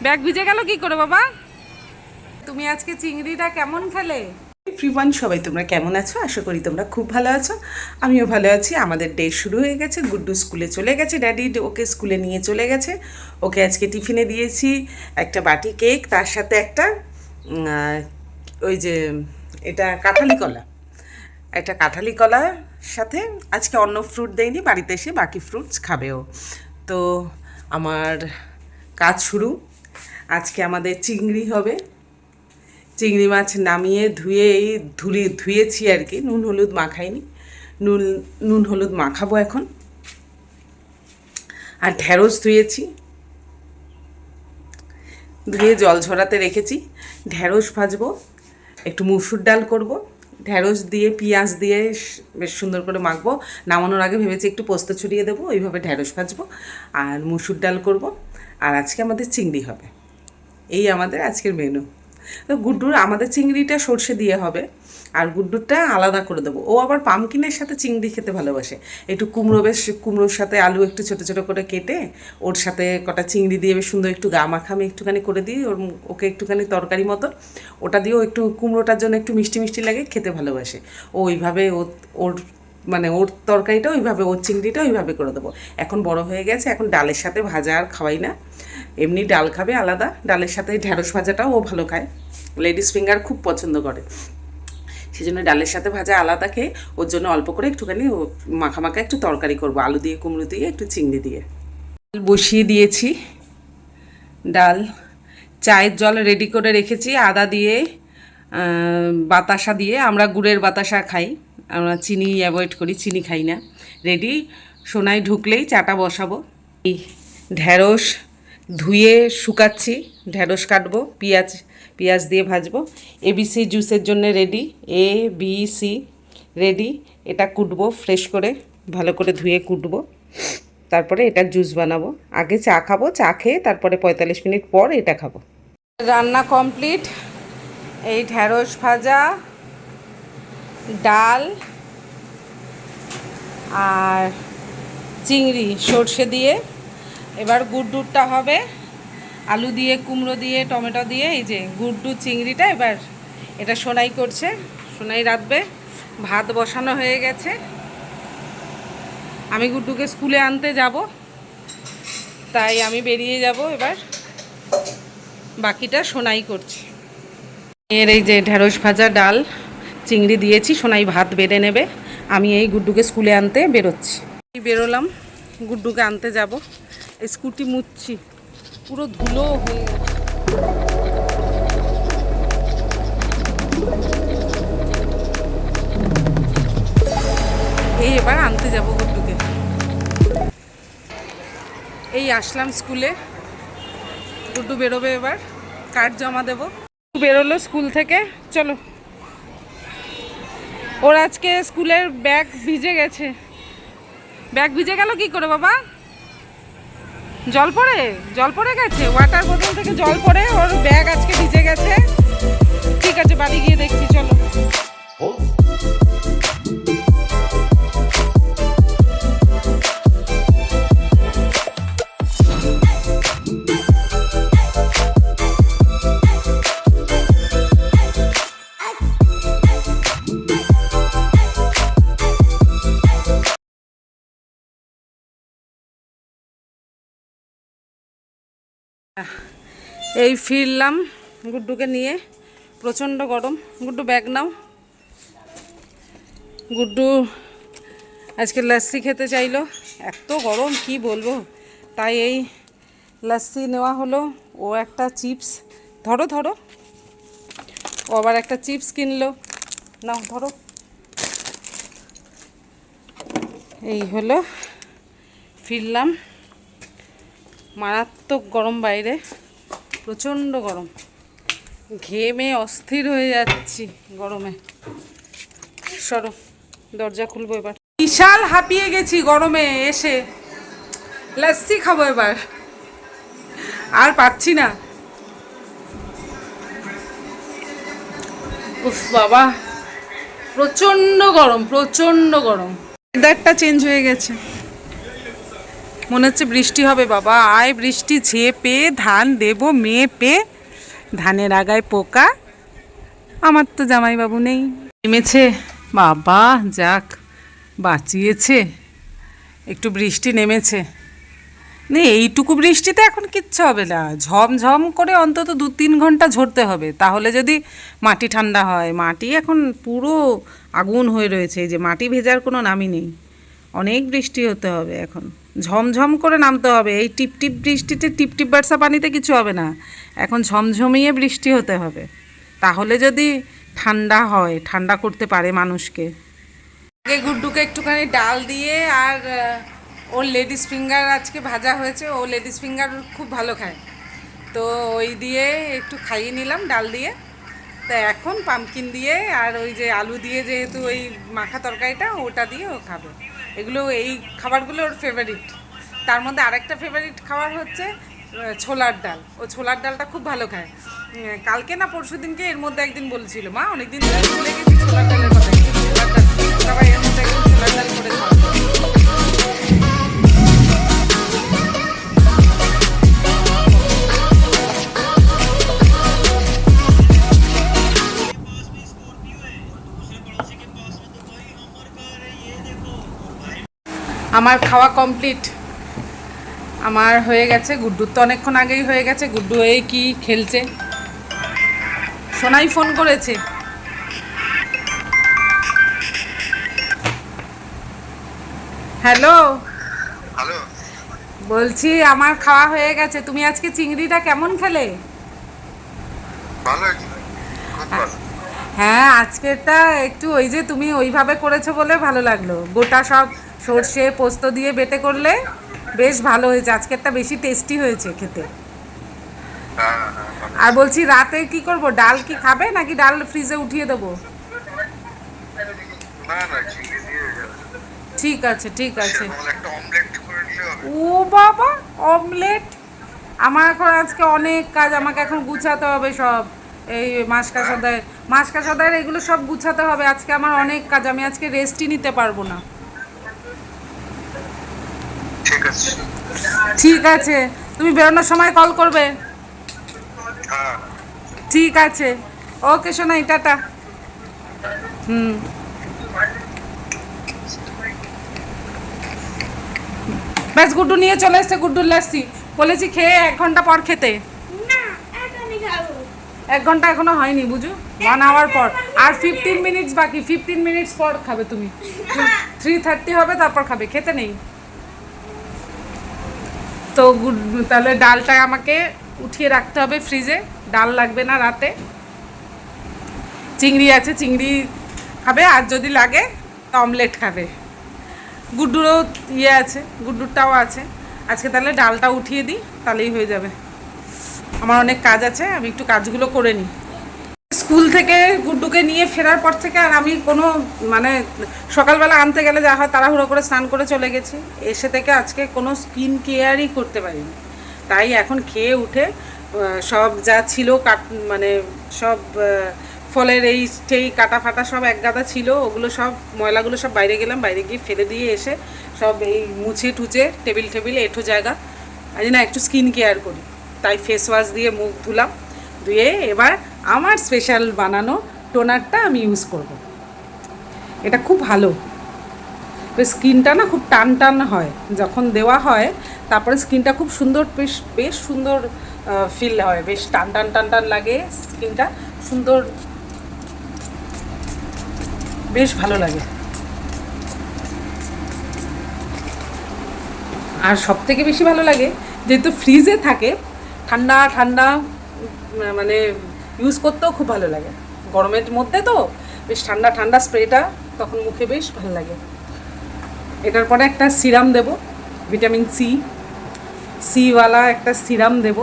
Bag ভিজে গেল কি করে বাবা? তুমি আজকে চিংড়িটা কেমন খেলে? এভরিওয়ান, সবাই তোমরা কেমন আছো? আশা করি তোমরা খুব ভালো আছো। আমিও ভালো আছি। আমাদের ডে শুরু হয়ে গেছে। গুড্ডু স্কুলে চলে গেছে, ড্যাডি ওকে স্কুলে নিয়ে চলে গেছে। ওকে আজকে টিফিনে দিয়েছি একটা বাটি কেক, তার সাথে একটা ওই যে এটা কাঁঠালি কলা, একটা কাঁঠালি কলার সাথে আজকে অন্য ফ্রুট দেয়নি, বাড়িতে এসে বাকি ফ্রুটস খাবেও। তো আমার কাজ শুরু। আজকে আমাদের চিংড়ি হবে। চিংড়ি মাছ নামিয়ে ধুয়েছি আর কি, নুন হলুদ মাখাইনি, নুন হলুদ মাখাবো এখন। আর ঢ্যাঁড়স ধুয়ে জল ঝরাতে রেখেছি। ঢ্যাঁড়স ভাজবো, একটু মুসুর ডাল করব, ঢ্যাঁড়স দিয়ে পেঁয়াজ দিয়ে বেশ সুন্দর করে মাখবো। নামানোর আগে ভেবেছি একটু পোস্ত ছড়িয়ে দেবো, ওইভাবে ঢ্যাঁড়স ভাজবো আর মুসুর ডাল করব। আর আজকে আমাদের চিংড়ি হবে। এই আমাদের আজকের মেনু। তো গুড্ডুর আমাদের চিংড়িটা সর্ষে দিয়ে হবে, আর গুড্ডুরটা আলাদা করে দেবো। ও আবার পামকিনের সাথে চিংড়ি খেতে ভালোবাসে। একটু কুমড়োর সাথে আলু একটু ছোটো ছোটো করে কেটে ওর সাথে কটা চিংড়ি দিয়ে বেশ সুন্দর একটু গা মাখামি একটুখানি করে দিই ওকে একটুখানি তরকারি মতন। ওটা দিয়েও একটু কুমড়োটার জন্য একটু মিষ্টি মিষ্টি লাগে, খেতে ভালোবাসে। ও ওইভাবে ওর মানে ওর তরকারিটা ওইভাবে, ওর চিংড়িটা ওইভাবে করে দেবো। এখন বড় হয়ে গেছে, এখন ডালের সাথে ভাজা আর খাওয়াই না, এমনি ডাল খাবে আলাদা। ডালের সাথে ঢ্যাঁড়স ভাজাটাও ও ভালো খায়, লেডিস ফিঙ্গার খুব পছন্দ করে। সেই জন্য ডালের সাথে ভাজা আলাদা খেয়ে ওর জন্য অল্প করে একটুখানি মাখা মাখা একটু তরকারি করবো, আলু দিয়ে কুমড়ো দিয়ে একটু চিংড়ি দিয়ে। বসিয়ে দিয়েছি ডাল, চায়ের জল রেডি করে রেখেছি আদা দিয়ে, বাতাসা দিয়ে। আমরা গুড়ের বাতাসা খাই, আমরা চিনি অ্যাভয়েড করি, চিনি খাই না। রেডি, সোনায় ঢুকলেই চাটা বসাবো। এই ঢ্যাঁড়স ধুয়ে শুকাচ্ছি, ঢ্যাঁড়স কাটবো, পেঁয়াজ দিয়ে ভাজবো। ABC জুসের জন্য রেডি, ABC রেডি। এটা কুটবো ফ্রেশ করে, ভালো করে ধুয়ে কুটবো, তারপরে এটা জুস বানাবো। আগে চা খাবো, চা খেয়ে তারপরে 45 মিনিট পর এটা খাবো। রান্না কমপ্লিট। এই ঢ্যাঁড়স ভাজা, ডাল আর চিংড়ি সর্ষে দিয়ে। এবার গুড়টা হবে আলু দিয়ে, কুমড়ো দিয়ে, টমেটো দিয়ে। এই যে গুড় চিংড়িটা এবার এটা সোনাই করছে, সোনাই রাঁধবে। ভাত বসানো হয়ে গেছে, আমি গুড্ডুকে স্কুলে আনতে যাব, তাই আমি বেরিয়ে যাব এবার। বাকিটা সোনাই করছে। এর এই যে ঢ্যাঁড়স ভাজা, ডাল, চিংড়ি দিয়েছি, সোনাই ভাত বেড়ে নেবে। আমি এই গুড্ডুকে স্কুলে আনতে বেরোচ্ছি। বেরোলাম, গুড্ডুকে আনতে যাব। স্কুটি মুছছি, পুরো ধুলো হয়ে গেছে। এই এবার আনতে যাব গুড্ডুকে। এই আসলাম স্কুলে, গুড্ডু বেরোবে এবার, কার্ড জমা দেব। বেরোলো স্কুল থেকে, চলো। ওর আজকে স্কুলের ব্যাগ ভিজে গেছে। ব্যাগ ভিজে গেল কি করে বাবা? জল পড়ে গেছে, ওয়াটার বোতল থেকে জল পড়ে ওর ব্যাগ আজকে ভিজে গেছে। ঠিক আছে, বাড়ি গিয়ে দেখছি, চলো। এই ফিরলাম গুড্ডুকে নিয়ে, প্রচণ্ড গরম। গুড্ডু ব্যাগ নাও। গুড্ডু আজকে লস্যি খেতে চাইলো, এত গরম কি বলবো, তাই এই লস্যি নেওয়া হলো। ও একটা চিপস, ধরো ধরো, ও আবার একটা চিপস কিনলো, নাও ধরো। এই হলো, ফিরলাম। মারাত্মক গরম বাইরে, প্রচণ্ড গরম, ঘেমে অস্থির হয়ে যাচ্ছি গরমে। সরো, দরজা খুলবো এবার। বিশাল হাঁপিয়ে গেছি গরমে এসে, লস্যি খাবো এবার, আর পাচ্ছি না। উফ বাবা, প্রচণ্ড গরম, প্রচণ্ড গরম। ওয়েদারটা চেঞ্জ হয়ে গেছে, মনে হচ্ছে বৃষ্টি হবে বাবা, আয় বৃষ্টি ঝেপে ধান দেব মেপে, ধানের আগায় পোকা, আমার তো জামাইবাবু নেই। নেমেছে বাবা, যাক বাঁচিয়েছে, একটু বৃষ্টি নেমেছে। না এইটুকু বৃষ্টিতে এখন কিচ্ছু হবে না, ঝমঝম করে অন্তত 2-3 ঘন্টা ঝরতে হবে, তাহলে যদি মাটি ঠান্ডা হয়। মাটি এখন পুরো আগুন হয়ে রয়েছে, এই যে মাটি ভেজার কোনো নামই নেই। অনেক বৃষ্টি হতে হবে এখন, ঝমঝম করে নামতে হবে। এই টিপটিপ বৃষ্টিতে টিপটিপ বার্ষা পানিতে কিছু হবে না, এখন ঝমঝমিয়ে বৃষ্টি হতে হবে, তাহলে যদি ঠান্ডা হয়, ঠান্ডা করতে পারে মানুষকে। আগে গুড্ডুকে একটুখানি ডাল দিয়ে আর ওর লেডিস ফিঙ্গার আজকে ভাজা হয়েছে, ও লেডিস ফিঙ্গার খুব ভালো খায়, তো ওই দিয়ে একটু খাইয়ে নিলাম ডাল দিয়ে। তা এখন পামকিন দিয়ে আর ওই যে আলু দিয়ে, যেহেতু ওই মাখা তরকারিটা ওটা দিয়ে ও খাবে। এগুলো এই খাবারগুলো ওর ফেভারিট। তার মধ্যে আরেকটা ফেভারিট খাবার হচ্ছে ছোলার ডাল। ও ছোলার ডালটা খুব ভালো খায়। কালকে না পরশু দিনকে এর মধ্যে একদিন বলছিল, মা অনেকদিন ধরে ভুলে গেছি ছোলার ডালের কথা, ছোলার ডাল সবাই এর মধ্যে একদিন ছোলার ডাল করে খাওয়া। আমার খাওয়া কমপ্লিট, আমার হয়ে গেছে। গুড্ডুর তো অনেকক্ষণ আগেই হয়ে গেছে। গুড্ডু এই কি খেলছে, সোনাই ফোন করেছে। হ্যালো, হ্যালো, বলছি আমার খাওয়া হয়ে গেছে। তুমি আজকে চিংড়িটা কেমন খেলে? ভালো হয়েছে, খুব ভালো। হ্যাঁ আজকেরটা একটু ওই যে তুমি ওইভাবে করেছো বলে ভালো লাগলো, গোটা সব সর্ষে পোস্ত দিয়ে বেটে করলে বেশ ভালো হয়েছে। আজকেরটা বেশি টেস্টি হয়েছে খেতে। হ্যাঁ হ্যাঁ ভালো। আর বলছি রাতে কি করব, ডাল কি খাবে নাকি ডাল ফ্রিজে উঠিয়ে দেবো? না না, চিংড়ি দিয়ে হয়ে যাবে। ঠিক আছে ঠিক আছে। সেরকম একটা অমলেট করে নিলে হবে। ও বাবা, অমলেট! আমার এখন আজকে অনেক কাজ, আমাকে এখন গুছাতে হবে সব। এই মাছ কাঁসাদার এগুলো সব গুছাতে হবে। আজকে আমার অনেক কাজ, আমি আজকে রেস্টই নিতে পারবো না। ঠিক আছে। ঠিক আছে, তুমি বেরোনোর সময় কল করবে। হ্যাঁ ঠিক আছে, ওকে শোনাই, টাটা। হুম, ব্যাস গুড্ডু নিয়ে চলে এসছে, গুড্ডুর লাসি বলেছি খেয়ে 1 ঘন্টা পর খেতে। 1 ঘন্টা এখনো হয়নি বুঝু, 1 আওয়ার পর। আর 15 মিনিটস বাকি, 15 মিনিটস পর খাবে তুমি। 3:30 হবে তারপর খাবে, খেতে নেই তো। তাহলে ডালটা আমাকে উঠিয়ে রাখতে হবে ফ্রিজে, ডাল লাগবে না রাতে। চিংড়ি আছে, চিংড়ি খাবে, আর যদি লাগে তো অমলেট খাবে। গুড্ডুরও ইয়ে আছে, গুড্ডুরটাও আছে। আজকে তাহলে ডালটা উঠিয়ে দিই, তাহলেই হয়ে যাবে। আমার অনেক কাজ আছে, আমি একটু কাজগুলো করে নিই। স্কুল থেকে গুড্ডুকে নিয়ে ফেরার পর থেকে আর আমি কোনো মানে সকালবেলা আনতে গেলে যা হয় তাড়াহুড়ো করে স্নান করে চলে গেছি, এসে থেকে আজকে কোনো স্কিন কেয়ারই করতে পারিনি। তাই এখন খেয়ে উঠে সব যা ছিল মানে সব ফলের এই সেই কাটা ফাটা সব এক গাদা ছিল, ওগুলো সব ময়লাগুলো সব বাইরে গেলাম, বাইরে গিয়ে ফেলে দিয়ে এসে সব এই মুছে টুচে টেবিল এঠো জায়গা আজ না একটু স্কিন কেয়ার করি, তাই ফেস ওয়াশ দিয়ে মুখ ধুলাম। ধুয়ে এবার আমার স্পেশাল বানানো টোনারটা আমি ইউজ করব। এটা খুব ভালো, স্কিনটা না খুব টান টান হয় যখন দেওয়া হয়, তারপরে স্কিনটা খুব সুন্দর, বেশ সুন্দর ফিল হয়, বেশ টান টান টান টান লাগে স্কিনটা, সুন্দর, বেশ ভালো লাগে। আর সব থেকে বেশি ভালো লাগে যেহেতু ফ্রিজে থাকে, ঠান্ডা ঠান্ডা মানে ইউজ করতেও খুব ভালো লাগে। গরমের মধ্যে তো বেশ ঠান্ডা ঠান্ডা স্প্রেটা তখন মুখে বেশ ভালো লাগে। এটার পরে একটা সিরাম দেব, ভিটামিন সিওয়ালা একটা সিরাম দেব,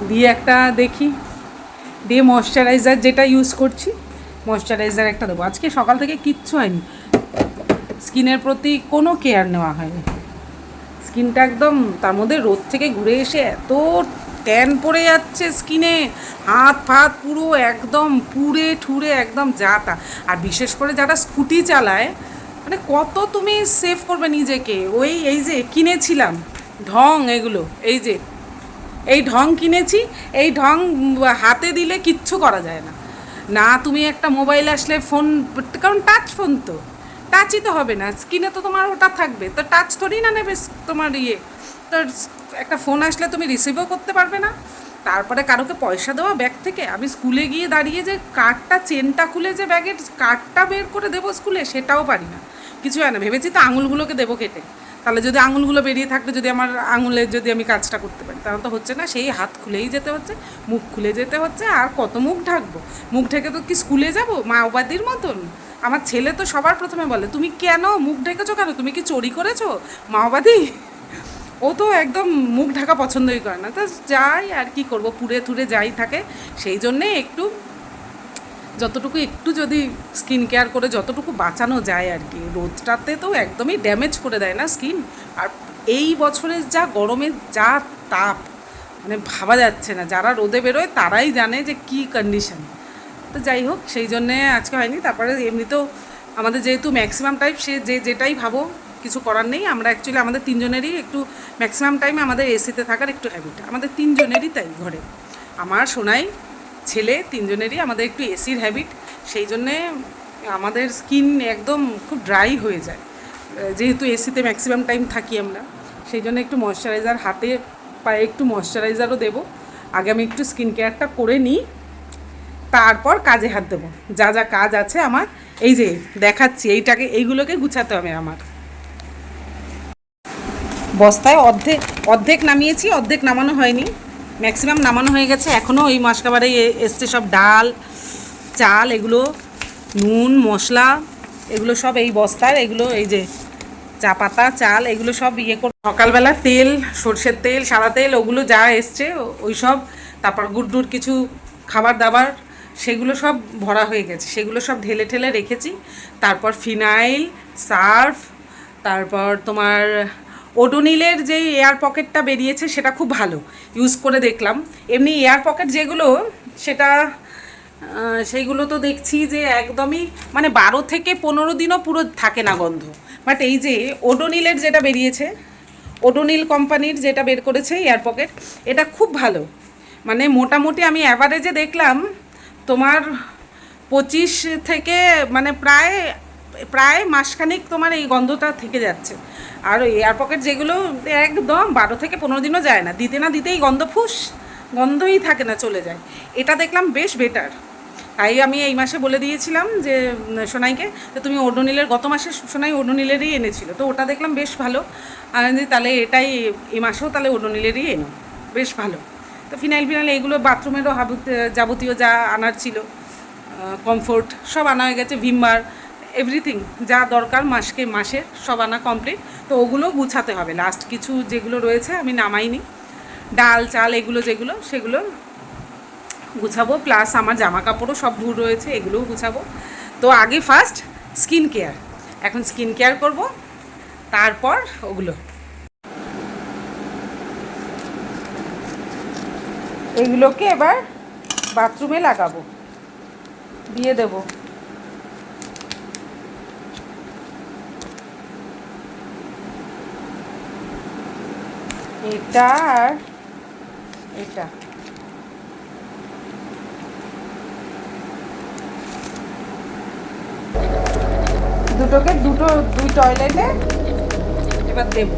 দিয়ে একটা দেখি দিয়ে ময়শ্চারাইজার যেটা ইউজ করছি ময়শ্চারাইজার একটা দেবো। আজকে সকাল থেকে কিচ্ছু হয়নি, স্কিনের প্রতি কোনো কেয়ার নেওয়া হয়নি। স্কিনটা একদম, তার মধ্যে রোদ থেকে ঘুরে এসে এত ট্যান পড়ে যাচ্ছে স্কিনে, হাত ফাত পুরো একদম পুড়ে ঠুরে একদম যা তা। আর বিশেষ করে যারা স্কুটি চালায় মানে কত তুমি সেভ করবে নিজেকে। এই যে কিনেছিলাম ঢং, এগুলো এই যে এই ঢং কিনেছি, এই ঢং হাতে দিলে কিচ্ছু করা যায় না। না তুমি একটা মোবাইল আসলে ফোন, কারণ টাচ ফোন তো টাচই তো হবে না, স্ক্রিনে তো তোমার ওটা থাকবে, তো টাচ থোড়ি না নেবে তোমার তো একটা ফোন আসলে তুমি রিসিভও করতে পারবে না। তারপরে কারোকে পয়সা দেওয়া ব্যাগ থেকে, আমি স্কুলে গিয়ে দাঁড়িয়ে যে কার্ডটা চেনটা খুলে যে ব্যাগের কার্ডটা বের করে দেবো স্কুলে, সেটাও পারি না, কিছু হয় না। ভেবেছি তো আঙুলগুলোকে দেবো কেটে, তাহলে যদি আঙুলগুলো বেরিয়ে থাকলে, যদি আমার আঙুলের যদি আমি কাজটা করতে পারি, তাহলে তো হচ্ছে না, সেই হাত খুলেই যেতে হচ্ছে, মুখ খুলে যেতে হচ্ছে, আর কত মুখ ঢাকবো? মুখ ঢেকে তো কি স্কুলে যাবো মাওবাদীর মতন? আমার ছেলে তো সবার প্রথমে বলে, তুমি কেন মুখ ঢেকেছো, কেন তুমি কি চুরি করেছো মাওবাদী? ও তো একদম মুখ ঢাকা পছন্দই করে না। তো যাই আর কি করব, পুড়ে থুড়ে যাই থাকে। সেই জন্যে একটু যতটুকু একটু যদি স্কিন কেয়ার করে যতটুকু বাঁচানো যায় আর কি। রোদটাতে তো একদমই ড্যামেজ করে দেয় না স্কিন। আর এই বছরের যা গরমের যা তাপ, মানে ভাবা যাচ্ছে না, যারা রোদে বেরোয় তারাই জানে যে কী কন্ডিশন। তো যাই হোক, সেই জন্যে আজকে হয়নি। তারপরে এমনিতেও আমাদের যেহেতু ম্যাক্সিমাম টাইম সে যেটাই ভাবো কিছু করার নেই। আমরা অ্যাকচুয়ালি আমাদের তিনজনেরই একটু ম্যাক্সিমাম টাইমে আমাদের এসিতে থাকার একটু হ্যাবিট, আমাদের তিনজনেরই তাই ঘরে, আমার সোনাই ছেলে তিনজনেরই আমাদের একটু এসির হ্যাবিট। সেই জন্যে আমাদের স্কিন একদম খুব ড্রাই হয়ে যায়, যেহেতু এসিতে ম্যাক্সিমাম টাইম থাকি আমরা। সেই জন্য একটু ময়শ্চারাইজার, হাতে পায়ে একটু ময়শ্চারাইজারও দেবো। আগে আমি একটু স্কিন কেয়ারটা করে নিই, তারপর কাজে হাত দেবো। যা যা কাজ আছে আমার, এই যে দেখাচ্ছি, এইগুলোকে গুছাতে হবে আমার। বস্তায় অর্ধেক নামিয়েছি, অর্ধেক নামানো হয়নি, ম্যাক্সিমাম নামানো হয়ে গেছে। এখনও ওই মাসকাবারে এসছে সব ডাল চাল, এগুলো নুন মশলা, এগুলো সব এই বস্তার, এগুলো এই যে চা পাতা চাল, এগুলো সব করে সকালবেলা তেল, সর্ষের তেল, সাদা তেল, ওগুলো যা এসছে ওই সব, তারপর গুড় কিছু খাবার দাবার, সেগুলো সব ভরা হয়ে গেছে, সেগুলো সব ঢেলে ঠেলে রেখেছি। তারপর ফিনাইল, সার্ফ, তারপর তোমার ওডোনিলের যেই এয়ার পকেটটা বেরিয়েছে সেটা খুব ভালো, ইউজ করে দেখলাম। এমনি এয়ার পকেট যেগুলো, সেইগুলো তো দেখছি যে একদমই মানে 12 থেকে 15 দিনও পুরো থাকে না গন্ধ। বাট এই যে ওডোনিলের যেটা বেরিয়েছে, ওডোনিল কোম্পানির যেটা বের করেছে এয়ার পকেট, এটা খুব ভালো। মানে মোটামুটি আমি অ্যাভারেজে দেখলাম তোমার 25 থেকে মানে প্রায় মাসখানেক তোমার এই গন্ধটা থেকে যাচ্ছে। আর এয়ার পকেট যেগুলো একদম 12 থেকে 15 দিনও যায় না, দিতে না দিতেই গন্ধই থাকে না, চলে যায়। এটা দেখলাম বেশ বেটার। তাই আমি এই মাসে বলে দিয়েছিলাম যে সোনাইকে, তো তুমি ওডোনিলের, গত মাসে সোনাই ওডোনিলেরই এনেছিল, তো ওটা দেখলাম বেশ ভালো। আর তাহলে এটাই এই মাসেও তাহলে ওডোনিলেরই এনো, বেশ ভালো। তো ফিনাইল এইগুলো বাথরুমেরও যাবতীয় যা আনার ছিল, কমফোর্ট সব আনা হয়ে গেছে, ভিমবার এভরিথিং যা দরকার মাসের সব আনা কমপ্লিট। তো ওগুলো গুছাতে হবে, লাস্ট কিছু যেগুলো রয়েছে আমি নামাইনি, ডাল চাল এগুলো যেগুলো, সেগুলো গুছাবো। প্লাস আমার জামা কাপড়ও সব ভুল রয়েছে, এগুলোও গুছাবো। তো আগে ফার্স্ট স্কিন কেয়ার, এখন স্কিন কেয়ার করবো, তারপর ওগুলো। এইগুলোকে এবার বাথরুমে লাগাবো, দিয়ে দেব। এটা আর এটা দুটোকে দুই টয়লেটে এবার দেব।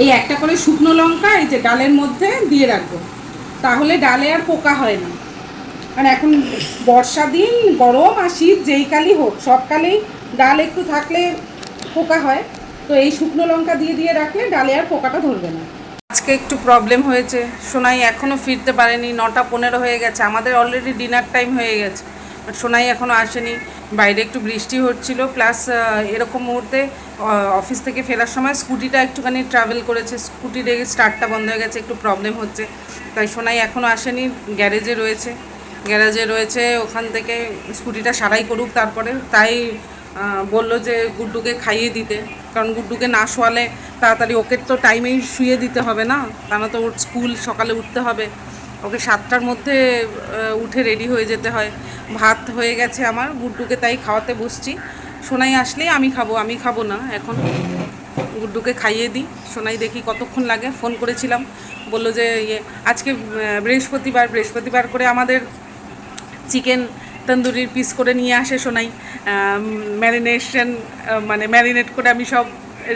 এই একটা করে শুকনো লঙ্কা এই যে ডালের মধ্যে দিয়ে রাখবো, তাহলে ডালে আর পোকা হয় না। কারণ এখন বর্ষা দিন, গরম আর শীত যেই কালই হোক, সব কালেই ডাল একটু থাকলে পোকা হয়। তো এই শুকনো লঙ্কা দিয়ে রাখলে ডালে আর পোকাটা ধরবে না। আজকে একটু প্রবলেম হয়েছে, সোনাই এখনও ফিরতে পারেনি, 9টা 15 হয়ে গেছে, আমাদের অলরেডি ডিনার টাইম হয়ে গেছে, বাট সোনাই এখনও আসেনি। বাইরে একটু বৃষ্টি হচ্ছিল, প্লাস এরকম মুহূর্তে অফিস থেকে ফেরার সময় স্কুটিটা একটুখানি ট্রাভেল করেছে, স্কুটির স্টার্টটা বন্ধ হয়ে গেছে, একটু প্রবলেম হচ্ছে। তাই সোনাই এখনও আসেনি, গ্যারেজে রয়েছে, ওখান থেকে স্কুটিটা সারাই করুক তারপরে। তাই বললো যে গুড্ডুকে খাইয়ে দিতে, কারণ গুড্ডুকে না শোয়ালে তাড়াতাড়ি ওকে তো টাইমেই শুয়ে দিতে হবে না, তা না তো ওর স্কুল সকালে উঠতে হবে, ওকে 7টার মধ্যে উঠে রেডি হয়ে যেতে হয়। ভাত হয়ে গেছে আমার, গুড্ডুকে তাই খাওয়াতে বসছি। সোনাই আসলেই আমি খাবো না এখন, গুড্ডুকে খাইয়ে দিই। সোনাই দেখি কতক্ষণ লাগে। ফোন করেছিলাম, বললো যে আজকে বৃহস্পতিবার করে আমাদের চিকেন তন্দুরির পিস করে নিয়ে আসে সোনাই, ম্যারিনেট করে আমি সব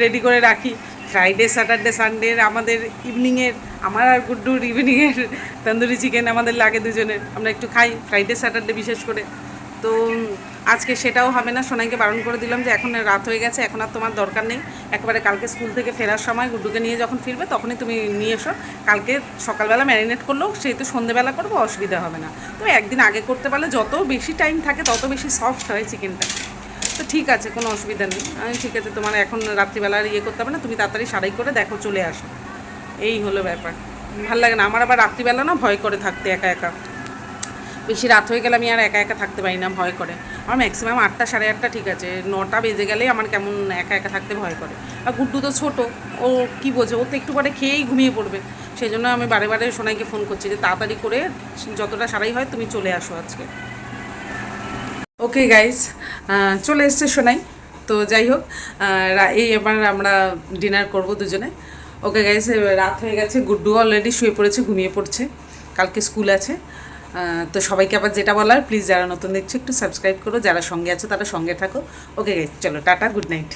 রেডি করে রাখি। ফ্রাইডে স্যাটারডে সানডের আমাদের ইভিনিংয়ের, আমার আর গুড্ডুর ইভিনিংয়ের তন্দুরি চিকেন আমাদের লাগে দুজনের, আমরা একটু খাই ফ্রাইডে স্যাটারডে বিশেষ করে। তো আজকে সেটাও হবে না, সোনাইকে বারণ করে দিলাম যে এখন রাত হয়ে গেছে, এখন আর তোমার দরকার নেই, একেবারে কালকে স্কুল থেকে ফেরার সময় গুড্ডুকে নিয়ে যখন ফিরবে তখনই তুমি নিয়ে এসো। কালকে সকালবেলা ম্যারিনেট করলেও সেই তো সন্ধেবেলা করবো, অসুবিধা হবে না। তো একদিন আগে করতে পারলে যত বেশি টাইম থাকে তত বেশি সফট হয় চিকেনটা। তো ঠিক আছে, কোনো অসুবিধা নেই। আমি ঠিক আছে, তোমার এখন রাত্রিবেলার করতে হবে না, তুমি তাড়াতাড়ি সারাই করে দেখো চলে আসো, এই হলো ব্যাপার। ভাল লাগে না আমার, আবার রাত্রিবেলা না ভয় করে থাকতে, একা একা বেশি রাত হয়ে গেলে আমি আর একা একা থাকতে পারি না, ভয় করে। আমার ম্যাক্সিমাম 8টা সাড়ে 8টা ঠিক আছে, 9টা বেজে গেলেই আমার কেমন একা একা থাকতে ভয় করে। আর গুড্ডু তো ছোটো, ও কী বোঝে, ও তো একটু পরে খেয়েই ঘুমিয়ে পড়বে। সেই জন্য আমি বারে সোনাইকে ফোন করছি যে তাড়াতাড়ি করে যতটা সারাই হয় তুমি চলে আসো আজকে। ওকে গাইজ, চলে এসছে সোনাই। তো যাই হোক, এবার আমরা ডিনার করব দুজনে। ওকে গাইজ, রাত হয়ে গেছে, গুড্ডু অলরেডি শুয়ে পড়েছে, ঘুমিয়ে পড়ছে, কালকে স্কুল আছে। তো সবাইকে আবার যেটা বলার, প্লিজ যারা নতুন দেখছো একটু সাবস্ক্রাইব করো, যারা সঙ্গে আছো তারা সঙ্গে থাকো। ওকে গাইজ, চলো টাটা, গুড নাইট।